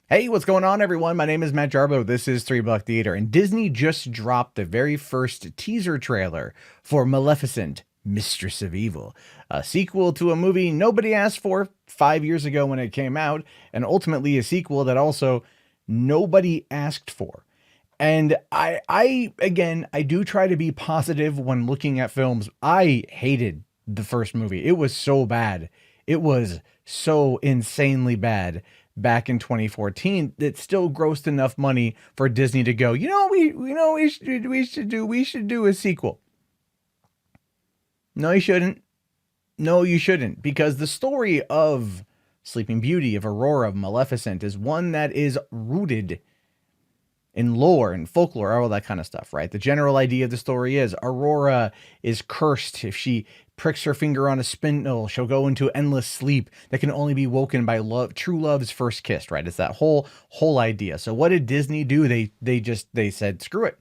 Hey, what's going on, everyone? My name is Matt Jarbo. This is Three Buck Theater, and Disney just dropped the very first teaser trailer for Maleficent, Mistress of Evil, a sequel to a movie nobody asked for 5 years ago when it came out, and ultimately a sequel that also nobody asked for. And I do try to be positive when looking at films. I hated the first movie. It was so bad. It was so insanely bad back in 2014 that still grossed enough money for Disney to go, we should do a sequel. No, you shouldn't. No, you shouldn't, because the story of Sleeping Beauty, of Aurora, of Maleficent is one that is rooted in lore and folklore, all that kind of stuff, right? The general idea of the story is Aurora is cursed. If she pricks her finger on a spindle, she'll go into endless sleep that can only be woken by love, true love's first kiss, right? It's that whole idea. So what did Disney do? They said screw it.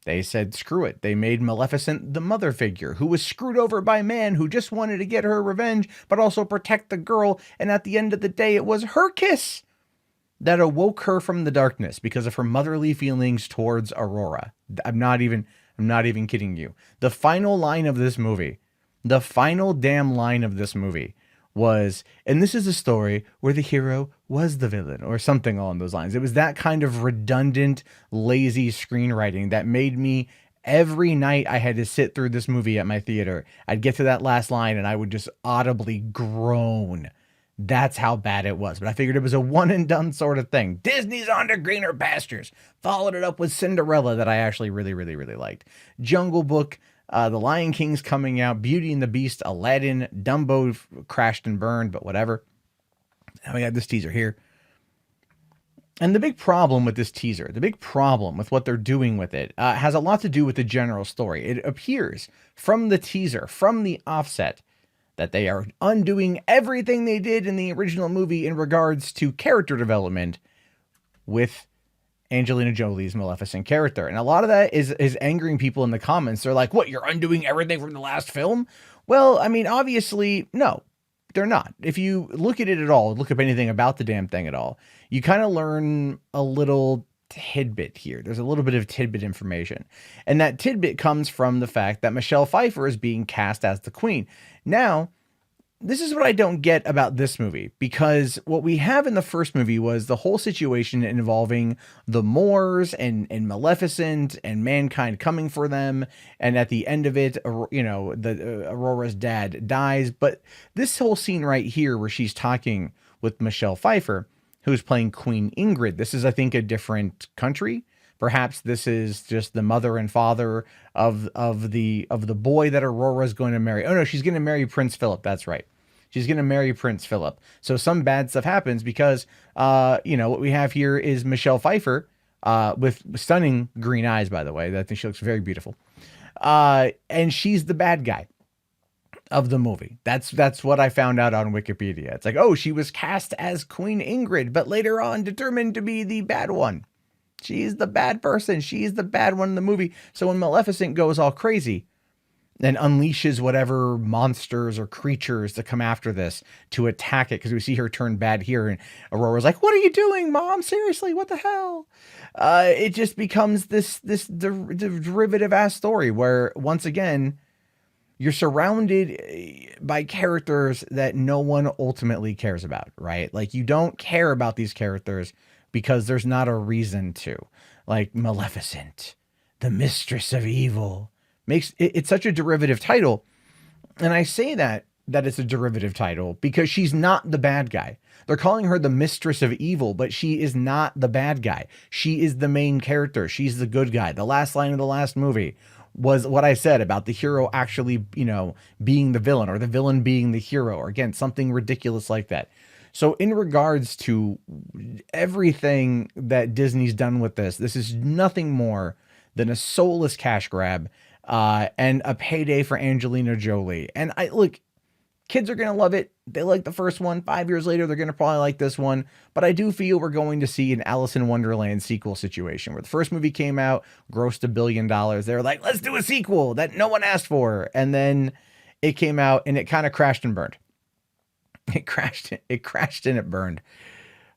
They said screw it. They made Maleficent the mother figure who was screwed over by man who just wanted to get her revenge, but also protect the girl. And at the end of the day, it was her kiss that awoke her from the darkness because of her motherly feelings towards Aurora. I'm not even kidding you. The final line of this movie, the final damn line of this movie was, and this is a story where the hero was the villain, or something along those lines. It was that kind of redundant, lazy screenwriting that made me, every night I had to sit through this movie at my theater, I'd get to that last line and I would just audibly groan. That's how bad it was. But I figured it was a one and done sort of thing. Disney's on to greener pastures. Followed it up with Cinderella, that I actually really, really, really liked. Jungle Book, The Lion King's coming out, Beauty and the Beast, Aladdin, Dumbo crashed and burned, but whatever. Now we got this teaser here. And the big problem with this teaser, the big problem with what they're doing with it, has a lot to do with the general story. It appears from the teaser, from the offset, that they are undoing everything they did in the original movie in regards to character development with Angelina Jolie's Maleficent character. And a lot of that is angering people in the comments. They're like, what, you're undoing everything from the last film? Well, I mean, obviously, no, they're not. If you look at it at all, look up anything about the damn thing at all, you kind of learn a little tidbit here. There's a little bit of tidbit information. And that tidbit comes from the fact that Michelle Pfeiffer is being cast as the queen. Now, this is what I don't get about this movie, because what we have in the first movie was the whole situation involving the Moors and Maleficent and mankind coming for them. And at the end of it, Aurora's dad dies. But this whole scene right here where she's talking with Michelle Pfeiffer, who's playing Queen Ingrid, this is, I think, a different country. Perhaps this is just the mother and father of the boy that Aurora's going to marry. Oh no, she's going to marry Prince Philip. That's right. She's going to marry Prince Philip. So some bad stuff happens because, what we have here is Michelle Pfeiffer, with stunning green eyes, by the way. I think she looks very beautiful. And she's the bad guy of the movie. That's what I found out on Wikipedia. It's like, oh, she was cast as Queen Ingrid, but later on determined to be the bad one. She's the bad person. She's the bad one in the movie. So when Maleficent goes all crazy and unleashes whatever monsters or creatures to come after this to attack it, because we see her turn bad here, and Aurora's like, what are you doing, Mom? Seriously, what the hell? It just becomes this derivative ass story where, once again, you're surrounded by characters that no one ultimately cares about, right? Like, you don't care about these characters because there's not a reason to. Like Maleficent, the Mistress of Evil, makes it's such a derivative title. And I say that it's a derivative title because she's not the bad guy. They're calling her the Mistress of Evil, but she is not the bad guy. She is the main character. She's the good guy. The last line of the last movie was what I said about the hero actually, being the villain, or the villain being the hero, or again, something ridiculous like that. So in regards to everything that Disney's done with this is nothing more than a soulless cash grab, and a payday for Angelina Jolie. And kids are going to love it. They like the first one. 5 years later, they're going to probably like this one. But I do feel we're going to see an Alice in Wonderland sequel situation where the first movie came out, grossed $1 billion. They're like, let's do a sequel that no one asked for. And then it came out and it kind of crashed and burned. It crashed and it burned.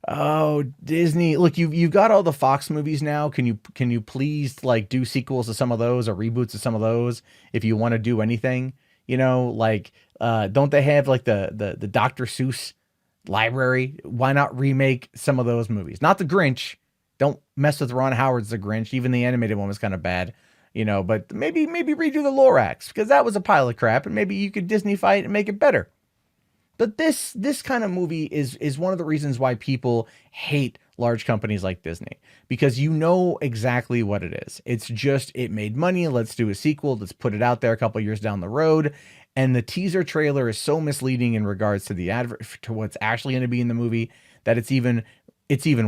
Oh, Disney. Look, you've got all the Fox movies now. Can you please like do sequels to some of those or reboots of some of those if you want to do anything? Like don't they have like the Dr. Seuss library? Why not remake some of those movies? Not the Grinch. Don't mess with Ron Howard's The Grinch. Even the animated one was kind of bad, but maybe redo the Lorax because that was a pile of crap and maybe you could Disneyfy it and make it better. But this kind of movie is one of the reasons why people hate large companies like Disney, because you know exactly what it is. It's just, it made money. Let's do a sequel. Let's put it out there a couple years down the road. And the teaser trailer is so misleading in regards to the to what's actually going to be in the movie that it's even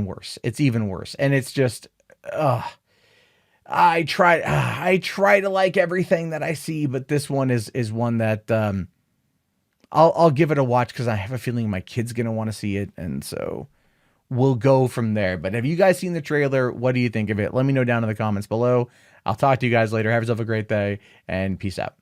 worse. It's even worse. And it's just, I try to like everything that I see, but this one is one that, I'll give it a watch because I have a feeling my kid's gonna want to see it, and so we'll go from there. But have you guys seen the trailer? What do you think of it? Let me know down in the comments below. I'll talk to you guys later. Have yourself a great day, and peace out.